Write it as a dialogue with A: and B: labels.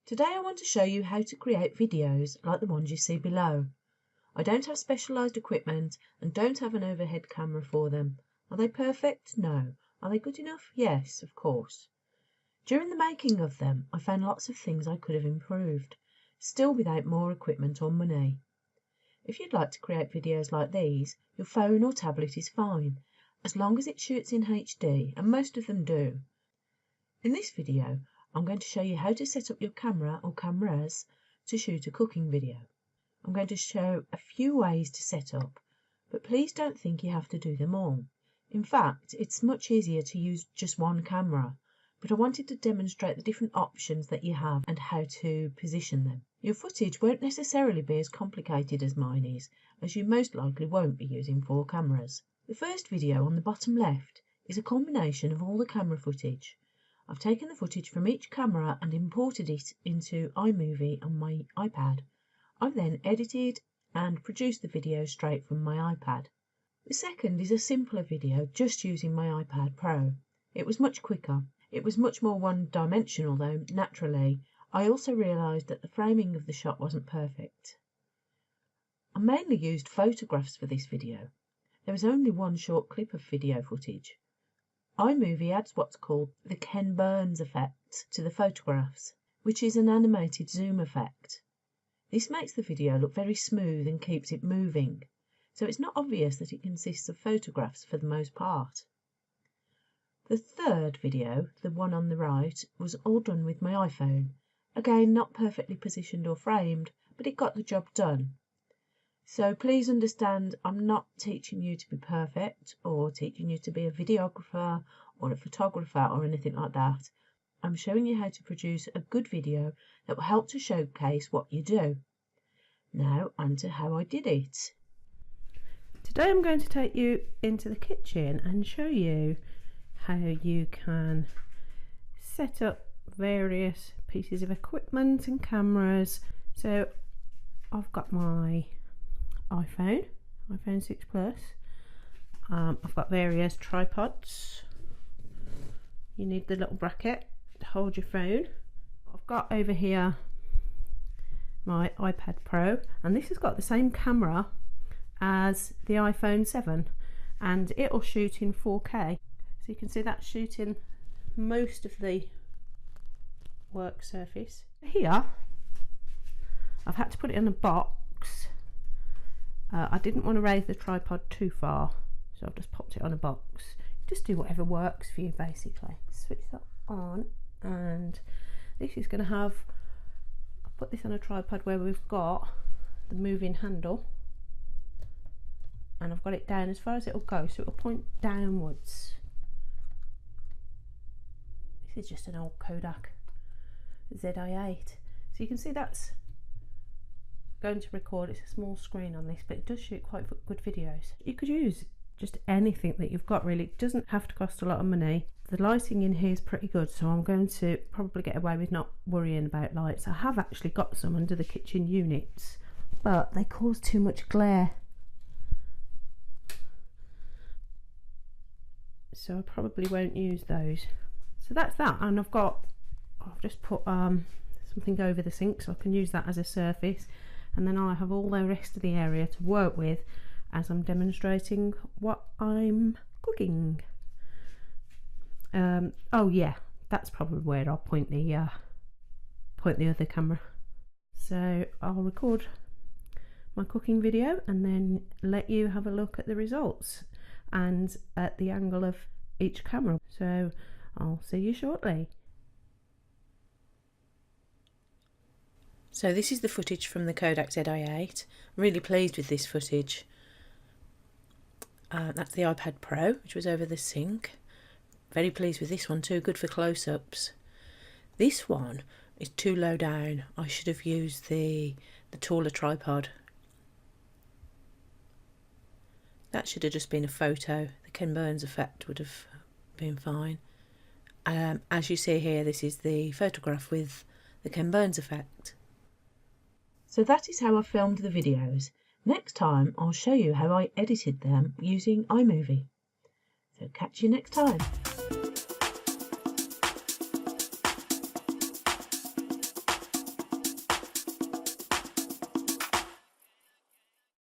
A: Today I want to show you how to create videos like the ones you see below. I don't have specialised equipment and don't have an overhead camera for them. Are they perfect? No. Are they good enough? Yes, of course. During the making of them, I found lots of things I could have improved, still without more equipment or money. If you'd like to create videos like these, your phone or tablet is fine, as long as it shoots in HD, and most of them do. In this video, I'm going to show you how to set up your camera or cameras to shoot a cooking video. I'm going to show a few ways to set up, but please don't think you have to do them all. In fact, it's much easier to use just one camera, but I wanted to demonstrate the different options that you have and how to position them. Your footage won't necessarily be as complicated as mine is, as you most likely won't be using 4 cameras. The first video on the bottom left is a combination of all the camera footage. I've taken the footage from each camera and imported it into iMovie on my iPad. I've then edited and produced the video straight from my iPad. The second is a simpler video just using my iPad Pro. It was much quicker. It was much more one-dimensional though, naturally. I also realised that the framing of the shot wasn't perfect. I mainly used photographs for this video. There was only one short clip of video footage. iMovie adds what's called the Ken Burns effect to the photographs, which is an animated zoom effect. This makes the video look very smooth and keeps it moving, so it's not obvious that it consists of photographs for the most part. The third video, the one on the right, was all done with my iPhone. Again, not perfectly positioned or framed, but it got the job done. So please understand, I'm not teaching you to be perfect or teaching you to be a videographer or a photographer or anything like that. I'm showing you how to produce a good video that will help to showcase what you do. Now onto how I did it.
B: Today I'm going to take you into the kitchen and show you how you can set up various pieces of equipment and cameras. So I've got my iPhone 6 Plus. I've got various tripods. You need the little bracket to hold your phone. I've got over here my iPad Pro, and this has got the same camera as the iPhone 7 and it'll shoot in 4K. So you can see that's shooting most of the work surface. Here I've had to put it in a box. I didn't want to raise the tripod too far, so I've just popped it on a box. Just do whatever works for you basically. Switch that on, and this is going to have, I'll put this on a tripod where we've got the moving handle, and I've got it down as far as it'll go, so it'll point downwards. This is just an old Kodak ZI-8, so you can see that's going to record. It's a small screen on this, but it does shoot quite good videos. You could use just anything that you've got really. It doesn't have to cost a lot of money. The lighting in here is pretty good, so I'm going to probably get away with not worrying about lights. I have actually got some under the kitchen units, but they cause too much glare, so I probably won't use those. So that's that, and I've just put something over the sink so I can use that as a surface, and then I'll have all the rest of the area to work with as I'm demonstrating what I'm cooking. Oh yeah, that's probably where I'll point the other camera. So I'll record my cooking video and then let you have a look at the results and at the angle of each camera. So I'll see you shortly. So this is the footage from the Kodak ZI-8. I'm really pleased with this footage. That's the iPad Pro, which was over the sink. Very pleased with this one too, good for close-ups. This one is too low down. I should have used the taller tripod. That should have just been a photo. The Ken Burns effect would have been fine. As you see here, this is the photograph with the Ken Burns effect.
A: So that is how I filmed the videos. Next time I'll show you how I edited them using iMovie. So catch you next time.